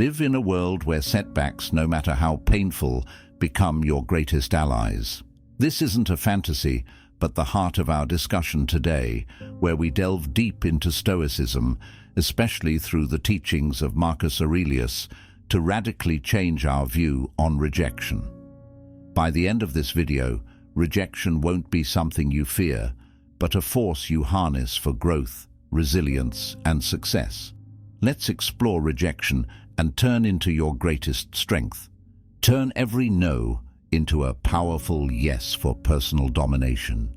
Live in a world where setbacks, no matter how painful, become your greatest allies. This isn't a fantasy, but the heart of our discussion today, where we delve deep into Stoicism, especially through the teachings of Marcus Aurelius, to radically change our view on rejection. By the end of this video, rejection won't be something you fear, but a force you harness for growth, resilience, and success. Let's explore rejection and turn into your greatest strength. Turn every no into a powerful yes for personal domination.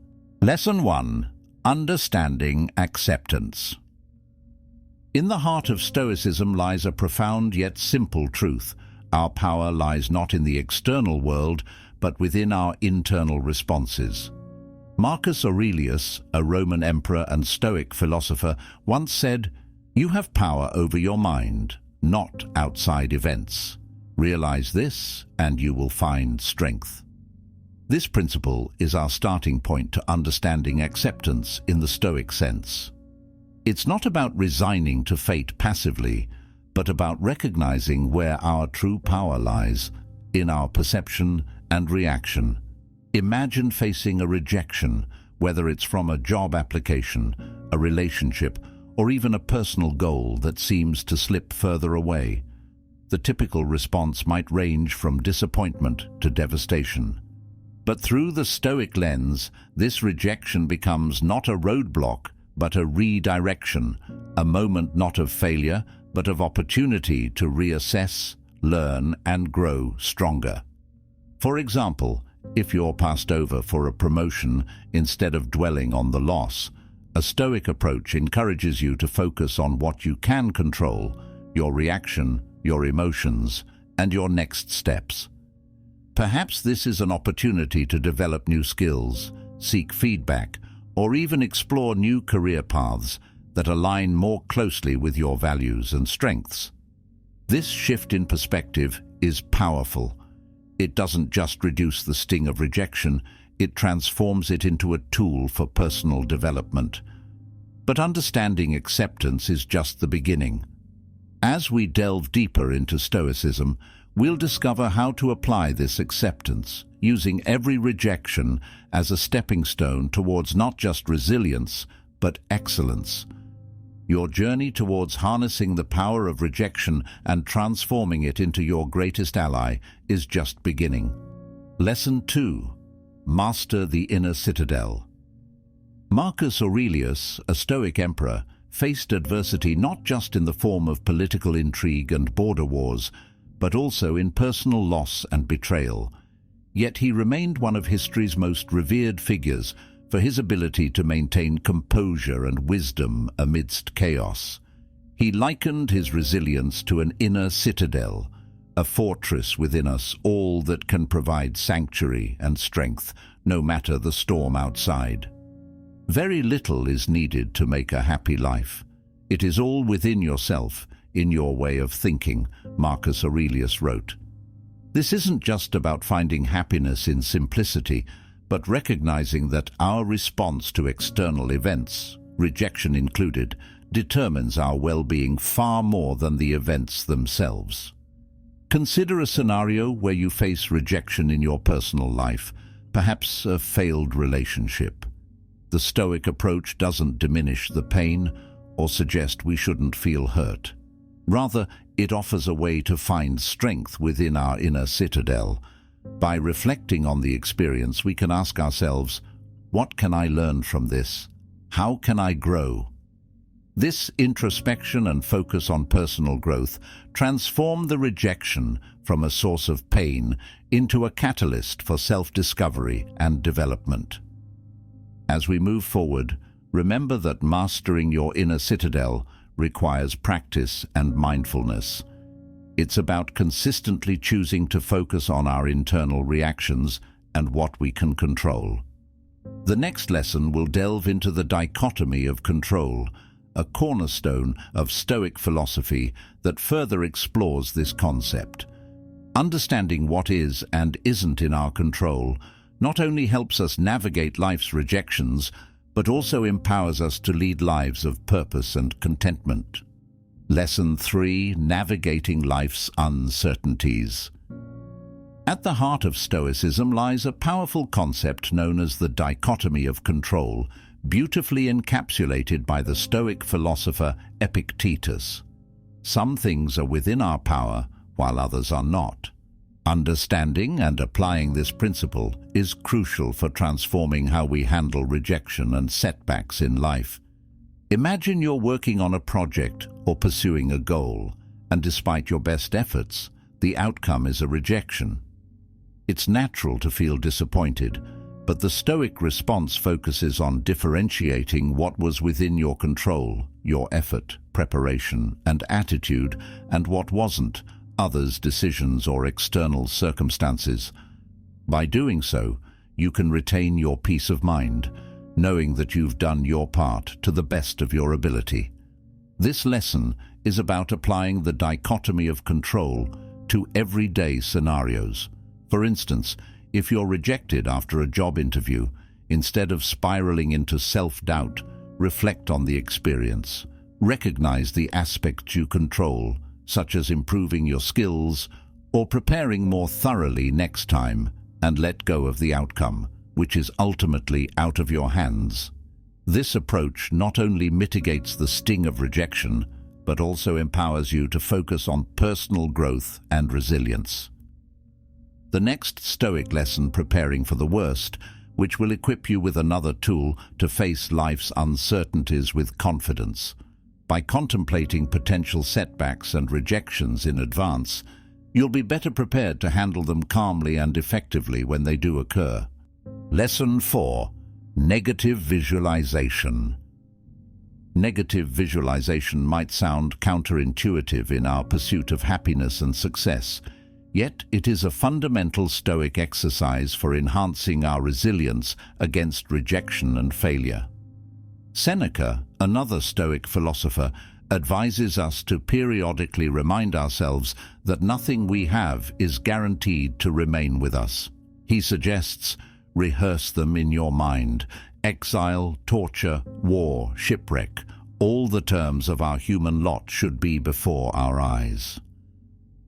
Lesson 1. Understanding acceptance. In the heart of Stoicism lies a profound yet simple truth. Our power lies not in the external world, but within our internal responses. Marcus Aurelius, a Roman emperor and Stoic philosopher, once said, "You have power over your mind, not outside events. Realize this, and you will find strength." This principle is our starting point to understanding acceptance in the Stoic sense. It's not about resigning to fate passively, but about recognizing where our true power lies, in our perception and reaction. Imagine facing a rejection, whether it's from a job application, a relationship, or even a personal goal that seems to slip further away. The typical response might range from disappointment to devastation. But through the Stoic lens, this rejection becomes not a roadblock, but a redirection, a moment not of failure, but of opportunity to reassess, learn, and grow stronger. For example, if you're passed over for a promotion instead of dwelling on the loss, a Stoic approach encourages you to focus on what you can control, your reaction, your emotions, and your next steps. Perhaps this is an opportunity to develop new skills, seek feedback, or even explore new career paths that align more closely with your values and strengths. This shift in perspective is powerful. It doesn't just reduce the sting of rejection, it transforms it into a tool for personal development. But understanding acceptance is just the beginning. As we delve deeper into Stoicism, we'll discover how to apply this acceptance, using every rejection as a stepping stone towards not just resilience, but excellence. Your journey towards harnessing the power of rejection and transforming it into your greatest ally is just beginning. Lesson 2. Master the inner citadel. Marcus Aurelius, a Stoic emperor, faced adversity not just in the form of political intrigue and border wars, but also in personal loss and betrayal. Yet he remained one of history's most revered figures for his ability to maintain composure and wisdom amidst chaos. He likened his resilience to an inner citadel, a fortress within us all that can provide sanctuary and strength, no matter the storm outside. Very little is needed to make a happy life. It is all within yourself, in your way of thinking, Marcus Aurelius wrote. This isn't just about finding happiness in simplicity, but recognizing that our response to external events, rejection included, determines our well-being far more than the events themselves. Consider a scenario where you face rejection in your personal life, perhaps a failed relationship. The Stoic approach doesn't diminish the pain or suggest we shouldn't feel hurt. Rather, it offers a way to find strength within our inner citadel. By reflecting on the experience, we can ask ourselves, what can I learn from this? How can I grow? This introspection and focus on personal growth transform the rejection from a source of pain into a catalyst for self-discovery and development. As we move forward, remember that mastering your inner citadel requires practice and mindfulness. It's about consistently choosing to focus on our internal reactions and what we can control. The next lesson will delve into the dichotomy of control, a cornerstone of Stoic philosophy that further explores this concept. Understanding what is and isn't in our control not only helps us navigate life's rejections, but also empowers us to lead lives of purpose and contentment. Lesson 3: Navigating Life's Uncertainties. At the heart of Stoicism lies a powerful concept known as the dichotomy of control, beautifully encapsulated by the Stoic philosopher Epictetus. Some things are within our power, while others are not. Understanding and applying this principle is crucial for transforming how we handle rejection and setbacks in life. Imagine you're working on a project or pursuing a goal, and despite your best efforts, the outcome is a rejection. It's natural to feel disappointed, but the Stoic response focuses on differentiating what was within your control, your effort, preparation, and attitude, and what wasn't, others' decisions or external circumstances. By doing so, you can retain your peace of mind, knowing that you've done your part to the best of your ability. This lesson is about applying the dichotomy of control to everyday scenarios. For instance, if you're rejected after a job interview, instead of spiraling into self-doubt, reflect on the experience. Recognize the aspects you control, such as improving your skills or preparing more thoroughly next time, and let go of the outcome, which is ultimately out of your hands. This approach not only mitigates the sting of rejection, but also empowers you to focus on personal growth and resilience. The next Stoic lesson: preparing for the worst, which will equip you with another tool to face life's uncertainties with confidence. By contemplating potential setbacks and rejections in advance, you'll be better prepared to handle them calmly and effectively when they do occur. Lesson 4: Negative Visualization. Negative visualization might sound counterintuitive in our pursuit of happiness and success, yet it is a fundamental Stoic exercise for enhancing our resilience against rejection and failure. Seneca, another Stoic philosopher, advises us to periodically remind ourselves that nothing we have is guaranteed to remain with us. He suggests, rehearse them in your mind. Exile, torture, war, shipwreck, all the terms of our human lot should be before our eyes.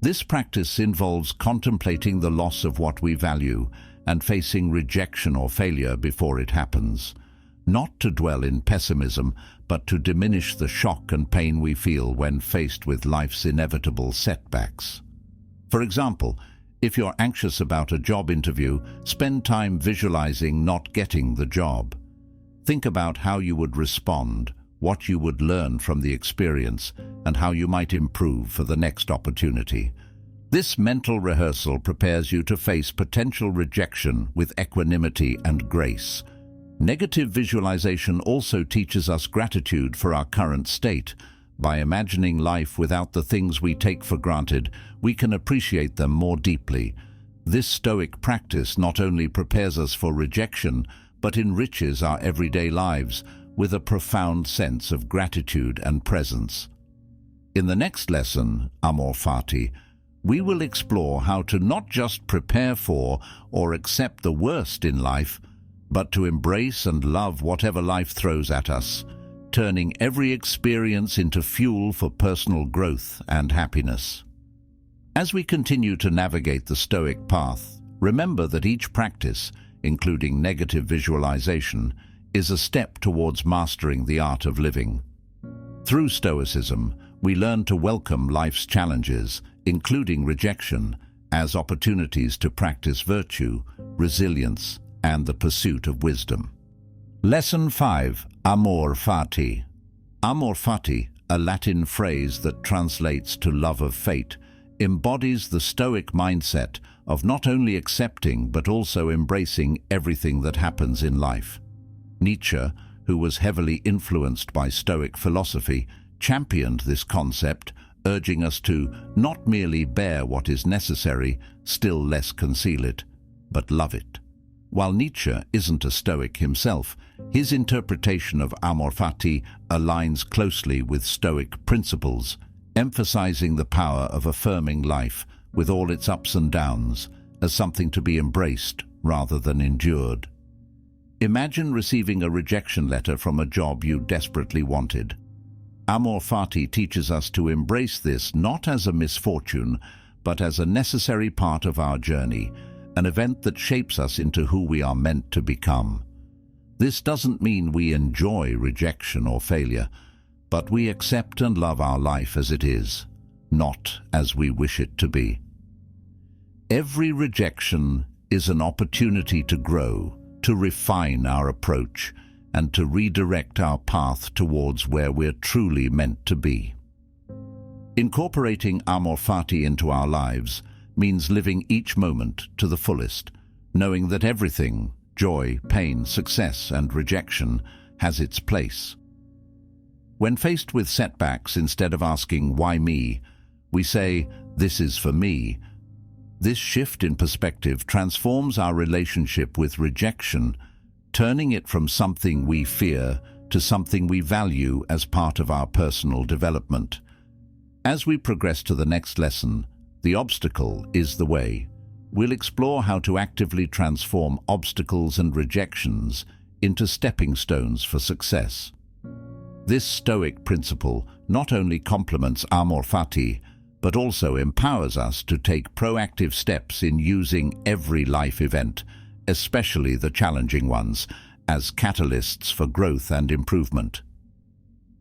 This practice involves contemplating the loss of what we value and facing rejection or failure before it happens. Not to dwell in pessimism, but to diminish the shock and pain we feel when faced with life's inevitable setbacks. For example, if you're anxious about a job interview, spend time visualizing not getting the job. Think about how you would respond, what you would learn from the experience, and how you might improve for the next opportunity. This mental rehearsal prepares you to face potential rejection with equanimity and grace. Negative visualization also teaches us gratitude for our current state. By imagining life without the things we take for granted, we can appreciate them more deeply. This Stoic practice not only prepares us for rejection, but enriches our everyday lives with a profound sense of gratitude and presence. In the next lesson, Amor Fati, we will explore how to not just prepare for or accept the worst in life, but to embrace and love whatever life throws at us, turning every experience into fuel for personal growth and happiness. As we continue to navigate the Stoic path, remember that each practice, including negative visualization, is a step towards mastering the art of living. Through Stoicism, we learn to welcome life's challenges, including rejection, as opportunities to practice virtue, resilience, and the pursuit of wisdom. Lesson 5: Amor Fati. Amor Fati, a Latin phrase that translates to love of fate, embodies the Stoic mindset of not only accepting but also embracing everything that happens in life. Nietzsche, who was heavily influenced by Stoic philosophy, championed this concept, urging us to not merely bear what is necessary, still less conceal it, but love it. While Nietzsche isn't a Stoic himself, his interpretation of Amor Fati aligns closely with Stoic principles, emphasizing the power of affirming life with all its ups and downs as something to be embraced rather than endured. Imagine receiving a rejection letter from a job you desperately wanted. Amor Fati teaches us to embrace this not as a misfortune, but as a necessary part of our journey, an event that shapes us into who we are meant to become. This doesn't mean we enjoy rejection or failure, but we accept and love our life as it is, not as we wish it to be. Every rejection is an opportunity to grow, to refine our approach, and to redirect our path towards where we're truly meant to be. Incorporating Amor Fati into our lives means living each moment to the fullest, knowing that everything, joy, pain, success, and rejection, has its place. When faced with setbacks, instead of asking, "Why me?" we say, "This is for me." This shift in perspective transforms our relationship with rejection, turning it from something we fear to something we value as part of our personal development. As we progress to the next lesson, the obstacle is the way. We'll explore how to actively transform obstacles and rejections into stepping stones for success. This Stoic principle not only complements Amor Fati, but also empowers us to take proactive steps in using every life event, especially the challenging ones, as catalysts for growth and improvement.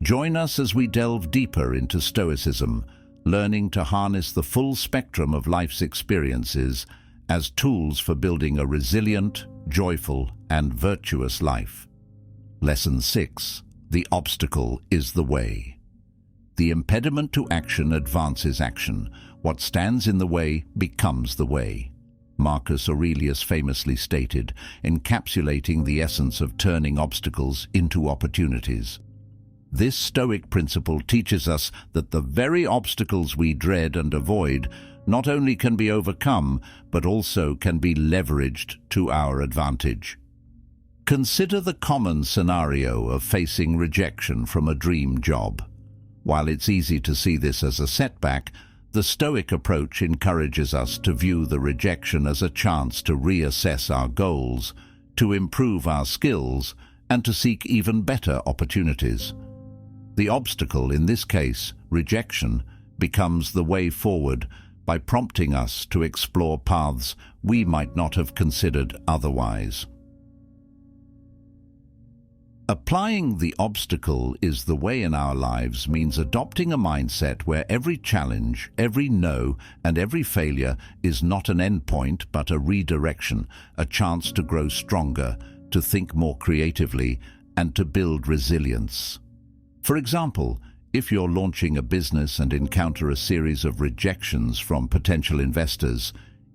Join us as we delve deeper into Stoicism, learning to harness the full spectrum of life's experiences as tools for building a resilient, joyful, and virtuous life. Lesson 6. The obstacle is the way. The impediment to action advances action. What stands in the way becomes the way. Marcus Aurelius famously stated, encapsulating the essence of turning obstacles into opportunities. This Stoic principle teaches us that the very obstacles we dread and avoid not only can be overcome, but also can be leveraged to our advantage. Consider the common scenario of facing rejection from a dream job. While it's easy to see this as a setback, the Stoic approach encourages us to view the rejection as a chance to reassess our goals, to improve our skills, and to seek even better opportunities. The obstacle, in this case, rejection, becomes the way forward by prompting us to explore paths we might not have considered otherwise. Applying the obstacle is the way in our lives means adopting a mindset where every challenge, every no, and every failure is not an endpoint but a redirection, a chance to grow stronger, to think more creatively, and to build resilience. For example, if you're launching a business and encounter a series of rejections from potential investors,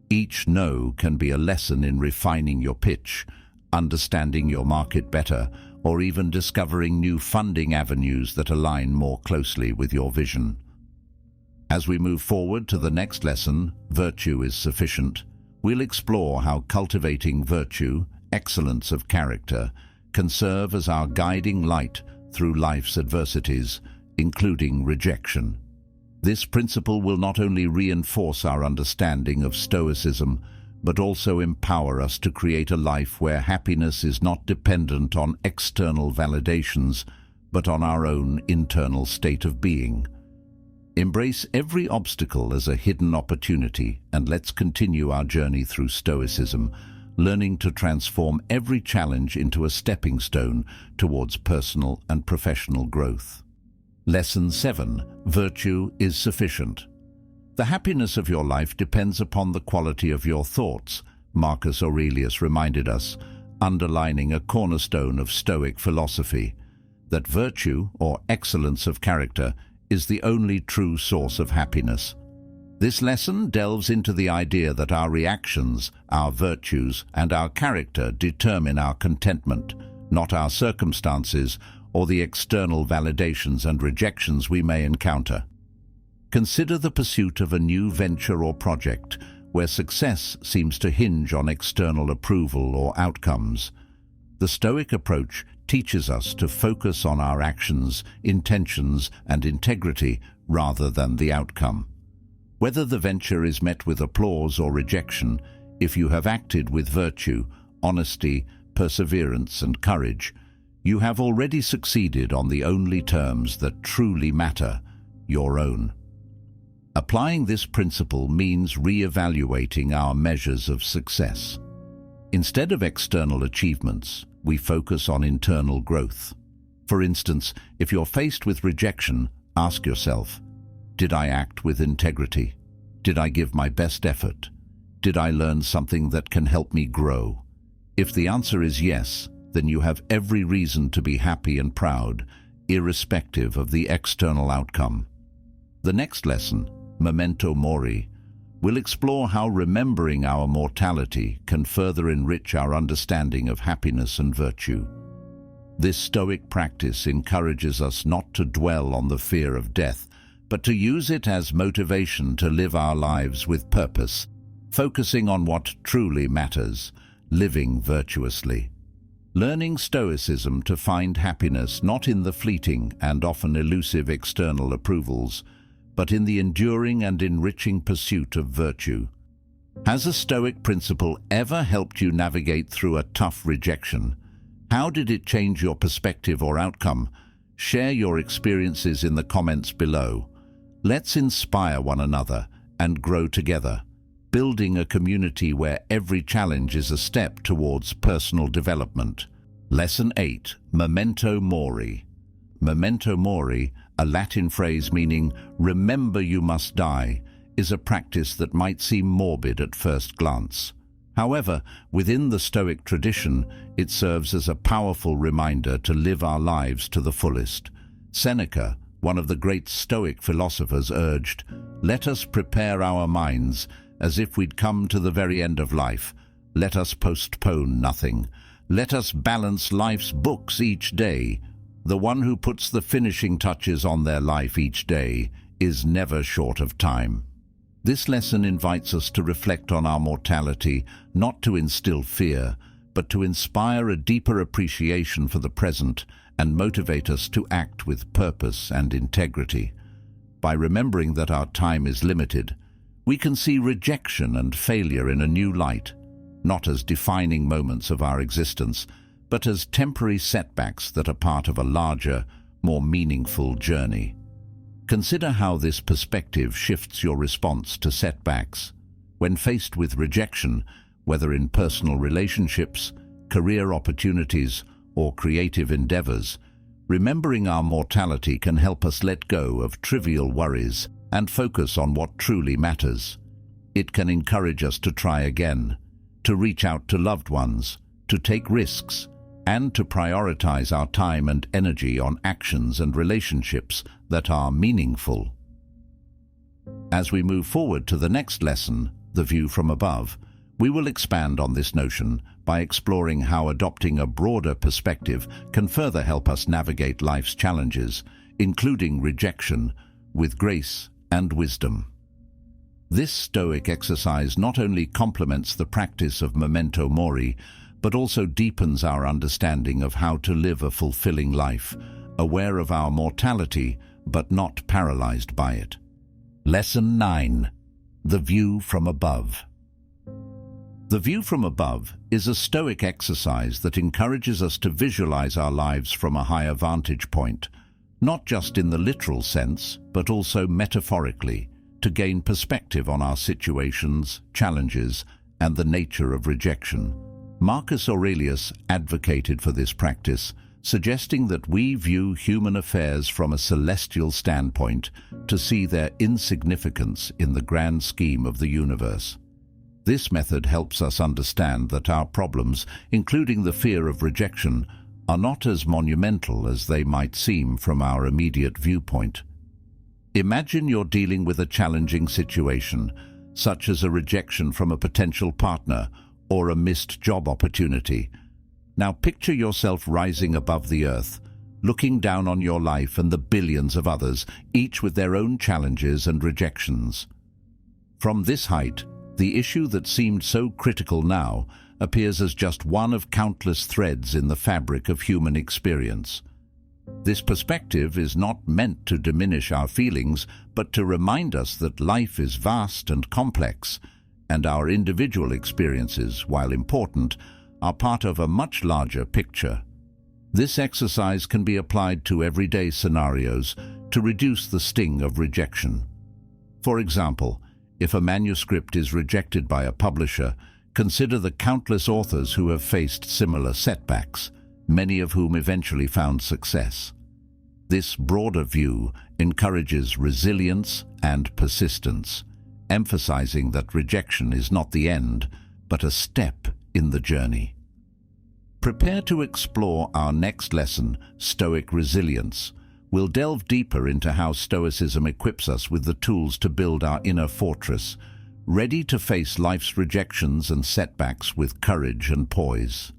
each no can be a lesson in refining your pitch, understanding your market better, or even discovering new funding avenues that align more closely with your vision. As we move forward to the next lesson, Virtue is Sufficient, we'll explore how cultivating virtue, excellence of character, can serve as our guiding light through life's adversities, including rejection. This principle will not only reinforce our understanding of Stoicism, but also empower us to create a life where happiness is not dependent on external validations, but on our own internal state of being. Embrace every obstacle as a hidden opportunity, and let's continue our journey through Stoicism, learning to transform every challenge into a stepping stone towards personal and professional growth. Lesson 7. Virtue is Sufficient. The happiness of your life depends upon the quality of your thoughts, Marcus Aurelius reminded us, underlining a cornerstone of Stoic philosophy, that virtue, or excellence of character, is the only true source of happiness. This lesson delves into the idea that our reactions, our virtues, and our character determine our contentment, not our circumstances or the external validations and rejections we may encounter. Consider the pursuit of a new venture or project where success seems to hinge on external approval or outcomes. The Stoic approach teaches us to focus on our actions, intentions, and integrity rather than the outcome. Whether the venture is met with applause or rejection, if you have acted with virtue, honesty, perseverance, and courage, you have already succeeded on the only terms that truly matter, your own. Applying this principle means re-evaluating our measures of success. Instead of external achievements, we focus on internal growth. For instance, if you're faced with rejection, ask yourself, did I act with integrity? Did I give my best effort? Did I learn something that can help me grow? If the answer is yes, then you have every reason to be happy and proud, irrespective of the external outcome. The next lesson, Momento Mori, will explore how remembering our mortality can further enrich our understanding of happiness and virtue. This Stoic practice encourages us not to dwell on the fear of death, but to use it as motivation to live our lives with purpose, focusing on what truly matters, living virtuously. Learning Stoicism to find happiness not in the fleeting and often elusive external approvals, but in the enduring and enriching pursuit of virtue. Has a Stoic principle ever helped you navigate through a tough rejection? How did it change your perspective or outcome? Share your experiences in the comments below. Let's inspire one another and grow together, building a community where every challenge is a step towards personal development. Lesson 8. Memento Mori. Memento Mori, a Latin phrase meaning "remember you must die," is a practice that might seem morbid at first glance. However, within the Stoic tradition, it serves as a powerful reminder to live our lives to the fullest. Seneca, one of the great Stoic philosophers, urged, "Let us prepare our minds as if we'd come to the very end of life. Let us postpone nothing. Let us balance life's books each day. The one who puts the finishing touches on their life each day is never short of time." This lesson invites us to reflect on our mortality, not to instill fear, but to inspire a deeper appreciation for the present and motivate us to act with purpose and integrity. By remembering that our time is limited, we can see rejection and failure in a new light, not as defining moments of our existence, but as temporary setbacks that are part of a larger, more meaningful journey. Consider how this perspective shifts your response to setbacks. When faced with rejection, whether in personal relationships, career opportunities, or creative endeavors, remembering our mortality can help us let go of trivial worries and focus on what truly matters. It can encourage us to try again, to reach out to loved ones, to take risks, and to prioritize our time and energy on actions and relationships that are meaningful. As we move forward to the next lesson, the view from above, we will expand on this notion by exploring how adopting a broader perspective can further help us navigate life's challenges, including rejection, with grace and wisdom. This Stoic exercise not only complements the practice of Memento Mori, but also deepens our understanding of how to live a fulfilling life, aware of our mortality, but not paralyzed by it. Lesson 9. The view from above. The view from above is a Stoic exercise that encourages us to visualize our lives from a higher vantage point, not just in the literal sense, but also metaphorically, to gain perspective on our situations, challenges, and the nature of rejection. Marcus Aurelius advocated for this practice, suggesting that we view human affairs from a celestial standpoint to see their insignificance in the grand scheme of the universe. This method helps us understand that our problems, including the fear of rejection, are not as monumental as they might seem from our immediate viewpoint. Imagine you're dealing with a challenging situation, such as a rejection from a potential partner or a missed job opportunity. Now picture yourself rising above the earth, looking down on your life and the billions of others, each with their own challenges and rejections. From this height, the issue that seemed so critical now appears as just one of countless threads in the fabric of human experience. This perspective is not meant to diminish our feelings, but to remind us that life is vast and complex, and our individual experiences, while important, are part of a much larger picture. This exercise can be applied to everyday scenarios to reduce the sting of rejection. For example, if a manuscript is rejected by a publisher, consider the countless authors who have faced similar setbacks, many of whom eventually found success. This broader view encourages resilience and persistence, emphasizing that rejection is not the end, but a step in the journey. Prepare to explore our next lesson, Stoic Resilience. We'll delve deeper into how Stoicism equips us with the tools to build our inner fortress, ready to face life's rejections and setbacks with courage and poise.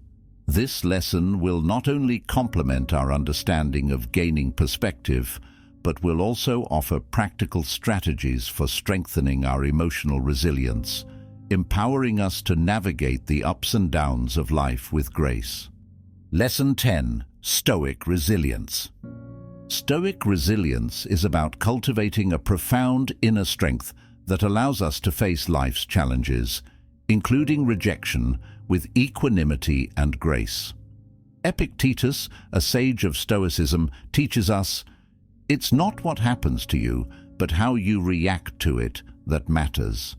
This lesson will not only complement our understanding of gaining perspective, but will also offer practical strategies for strengthening our emotional resilience, empowering us to navigate the ups and downs of life with grace. Lesson 10. Stoic Resilience. Stoic resilience is about cultivating a profound inner strength that allows us to face life's challenges, including rejection, with equanimity and grace. Epictetus, a sage of Stoicism, teaches us, "It's not what happens to you, but how you react to it that matters."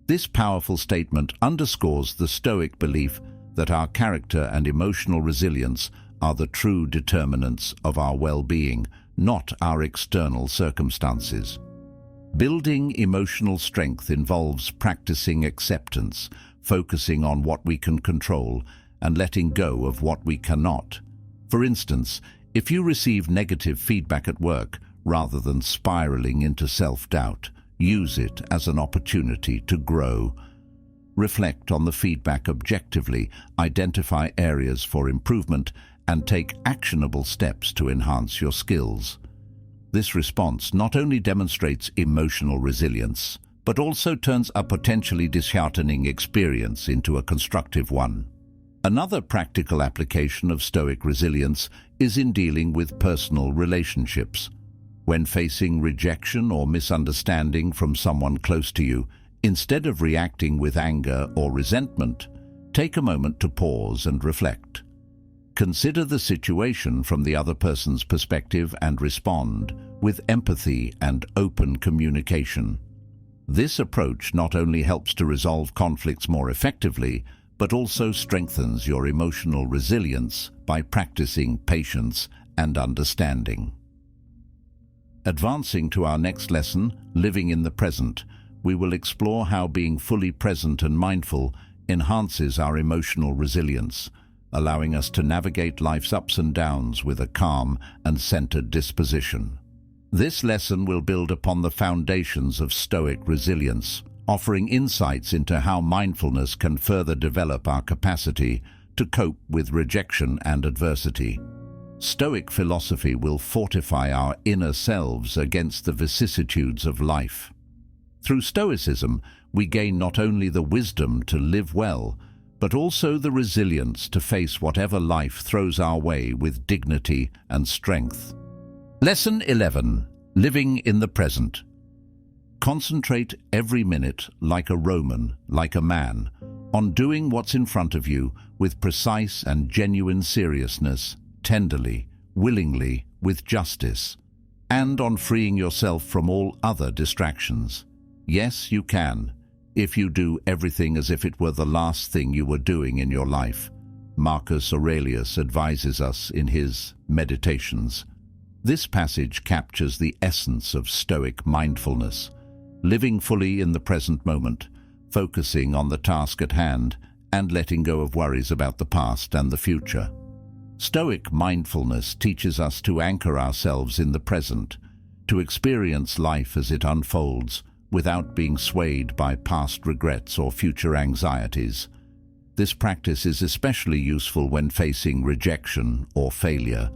This powerful statement underscores the Stoic belief that our character and emotional resilience are the true determinants of our well-being, not our external circumstances. Building emotional strength involves practicing acceptance, focusing on what we can control, and letting go of what we cannot. For instance, if you receive negative feedback at work, rather than spiraling into self-doubt, use it as an opportunity to grow. Reflect on the feedback objectively, identify areas for improvement, and take actionable steps to enhance your skills. This response not only demonstrates emotional resilience, but also turns a potentially disheartening experience into a constructive one. Another practical application of Stoic resilience is in dealing with personal relationships. When facing rejection or misunderstanding from someone close to you, instead of reacting with anger or resentment, take a moment to pause and reflect. Consider the situation from the other person's perspective and respond with empathy and open communication. This approach not only helps to resolve conflicts more effectively, but also strengthens your emotional resilience by practicing patience and understanding. Advancing to our next lesson, Living in the Present, we will explore how being fully present and mindful enhances our emotional resilience, allowing us to navigate life's ups and downs with a calm and centered disposition. This lesson will build upon the foundations of Stoic resilience, offering insights into how mindfulness can further develop our capacity to cope with rejection and adversity. Stoic philosophy will fortify our inner selves against the vicissitudes of life. Through Stoicism, we gain not only the wisdom to live well, but also the resilience to face whatever life throws our way with dignity and strength. Lesson 11. Living in the Present. Concentrate every minute like a Roman, like a man, on doing what's in front of you with precise and genuine seriousness, tenderly, willingly, with justice, and on freeing yourself from all other distractions. Yes, you can, if you do everything as if it were the last thing you were doing in your life. Marcus Aurelius advises us in his Meditations. This passage captures the essence of Stoic mindfulness, living fully in the present moment, focusing on the task at hand, and letting go of worries about the past and the future. Stoic mindfulness teaches us to anchor ourselves in the present, to experience life as it unfolds, without being swayed by past regrets or future anxieties. This practice is especially useful when facing rejection or failure.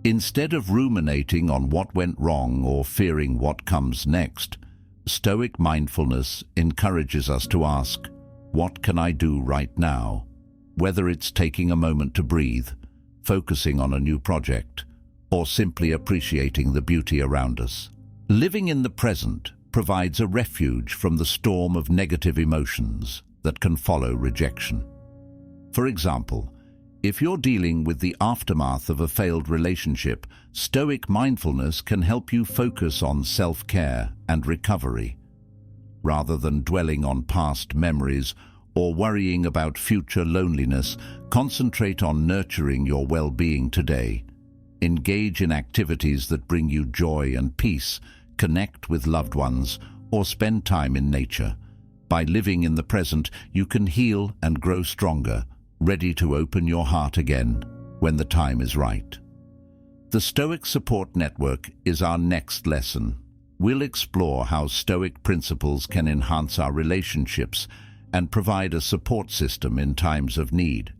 Instead of ruminating on what went wrong or fearing what comes next, Stoic mindfulness encourages us to ask, "What can I do right now?" Whether it's taking a moment to breathe, focusing on a new project, or simply appreciating the beauty around us. Living in the present provides a refuge from the storm of negative emotions that can follow rejection. For example, If you're dealing with the aftermath of a failed relationship, Stoic mindfulness can help you focus on self-care and recovery. Rather than dwelling on past memories or worrying about future loneliness, concentrate on nurturing your well-being today. Engage in activities that bring you joy and peace, connect with loved ones, or spend time in nature. By living in the present, you can heal and grow stronger, ready to open your heart again when the time is right. The Stoic Support Network is our next lesson. We'll explore how Stoic principles can enhance our relationships and provide a support system in times of need.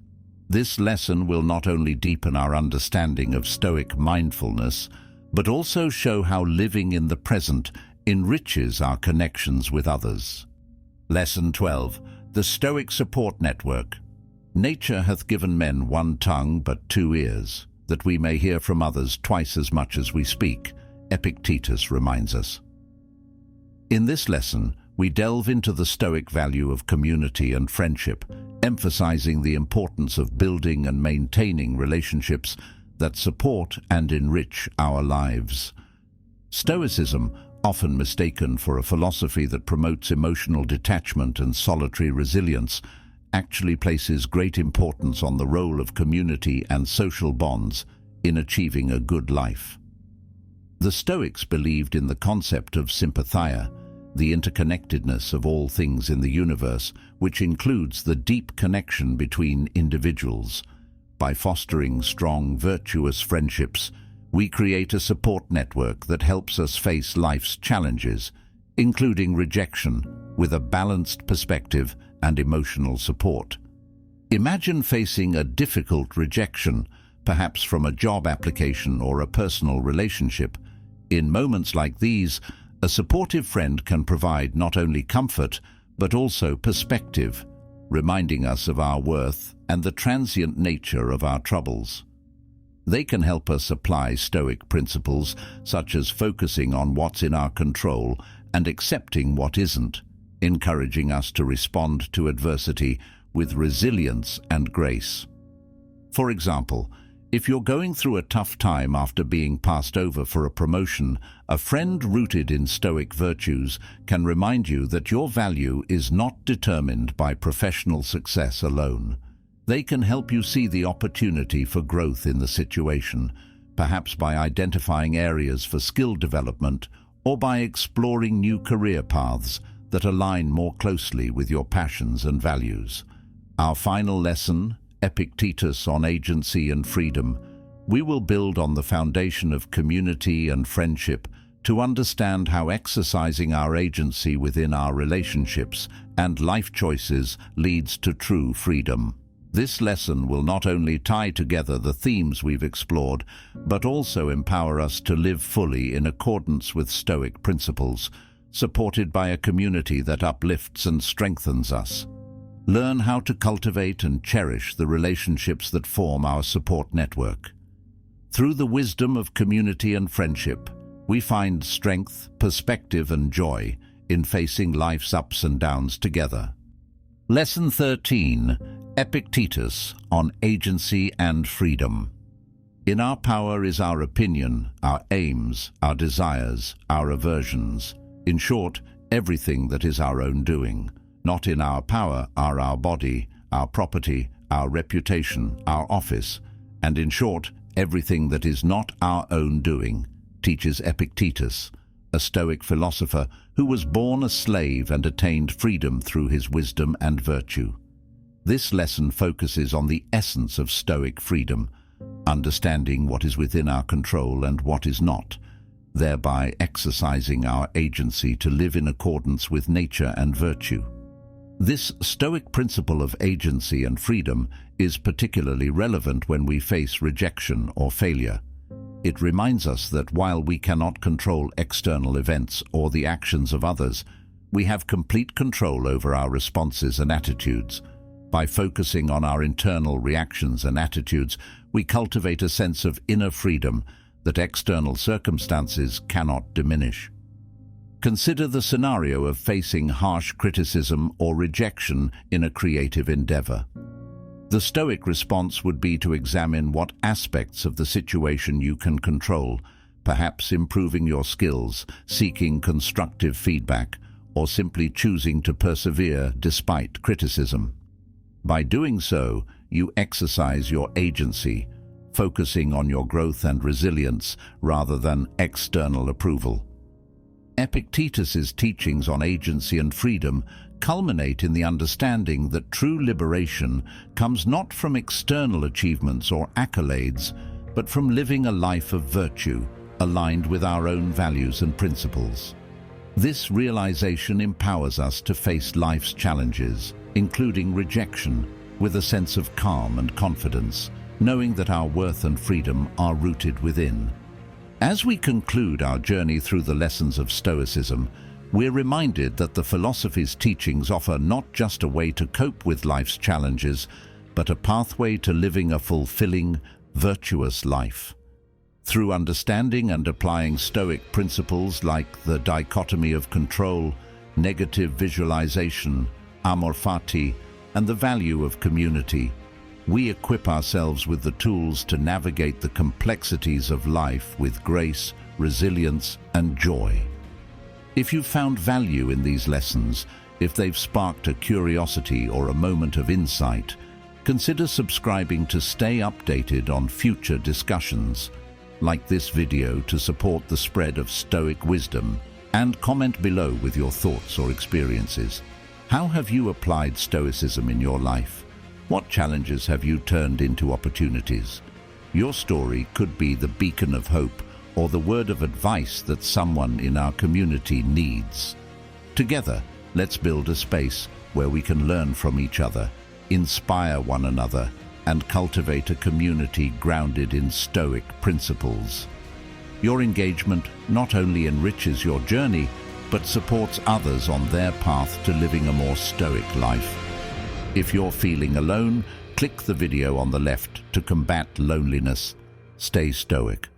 This lesson will not only deepen our understanding of Stoic mindfulness, but also show how living in the present enriches our connections with others. Lesson 12. The Stoic Support Network. Nature hath given men one tongue but two ears, that we may hear from others twice as much as we speak, Epictetus reminds us. In this lesson, we delve into the Stoic value of community and friendship, emphasizing the importance of building and maintaining relationships that support and enrich our lives. Stoicism, often mistaken for a philosophy that promotes emotional detachment and solitary resilience, actually places great importance on the role of community and social bonds in achieving a good life. The Stoics believed in the concept of sympathia, the interconnectedness of all things in the universe, which includes the deep connection between individuals. By fostering strong, virtuous friendships, we create a support network that helps us face life's challenges, including rejection, with a balanced perspective and emotional support. Imagine facing a difficult rejection, perhaps from a job application or a personal relationship. In moments like these, a supportive friend can provide not only comfort, but also perspective, reminding us of our worth and the transient nature of our troubles. They can help us apply Stoic principles, such as focusing on what's in our control and accepting what isn't, encouraging us to respond to adversity with resilience and grace. For example, if you're going through a tough time after being passed over for a promotion, a friend rooted in Stoic virtues can remind you that your value is not determined by professional success alone. They can help you see the opportunity for growth in the situation, perhaps by identifying areas for skill development or by exploring new career paths that align more closely with your passions and values. Our final lesson, Epictetus on agency and freedom. We will build on the foundation of community and friendship to understand how exercising our agency within our relationships and life choices leads to true freedom. This lesson will not only tie together the themes we've explored, but also empower us to live fully in accordance with Stoic principles, supported by a community that uplifts and strengthens us. Learn how to cultivate and cherish the relationships that form our support network. Through the wisdom of community and friendship, we find strength, perspective, and joy in facing life's ups and downs together. Lesson 13. Epictetus on agency and freedom. In our power is our opinion, our aims, our desires, our aversions. In short, everything that is our own doing. Not in our power are our body, our property, our reputation, our office, and in short, everything that is not our own doing, teaches Epictetus, a Stoic philosopher who was born a slave and attained freedom through his wisdom and virtue. This lesson focuses on the essence of Stoic freedom, understanding what is within our control and what is not, thereby exercising our agency to live in accordance with nature and virtue. This Stoic principle of agency and freedom is particularly relevant when we face rejection or failure. It reminds us that while we cannot control external events or the actions of others, we have complete control over our responses and attitudes. By focusing on our internal reactions and attitudes, we cultivate a sense of inner freedom that external circumstances cannot diminish. Consider the scenario of facing harsh criticism or rejection in a creative endeavor. The Stoic response would be to examine what aspects of the situation you can control, perhaps improving your skills, seeking constructive feedback, or simply choosing to persevere despite criticism. By doing so, you exercise your agency, focusing on your growth and resilience rather than external approval. Epictetus's teachings on agency and freedom culminate in the understanding that true liberation comes not from external achievements or accolades, but from living a life of virtue, aligned with our own values and principles. This realization empowers us to face life's challenges, including rejection, with a sense of calm and confidence, knowing that our worth and freedom are rooted within. As we conclude our journey through the lessons of Stoicism, we're reminded that the philosophy's teachings offer not just a way to cope with life's challenges, but a pathway to living a fulfilling, virtuous life. Through understanding and applying Stoic principles like the dichotomy of control, negative visualization, Amor, Fati, and the value of community, we equip ourselves with the tools to navigate the complexities of life with grace, resilience, and joy. If you've found value in these lessons, if they've sparked a curiosity or a moment of insight, consider subscribing to stay updated on future discussions. Like this video to support the spread of Stoic wisdom, and comment below with your thoughts or experiences. How have you applied Stoicism in your life? What challenges have you turned into opportunities? Your story could be the beacon of hope or the word of advice that someone in our community needs. Together, let's build a space where we can learn from each other, inspire one another, and cultivate a community grounded in Stoic principles. Your engagement not only enriches your journey, but supports others on their path to living a more Stoic life. If you're feeling alone, click the video on the left to combat loneliness. Stay Stoic.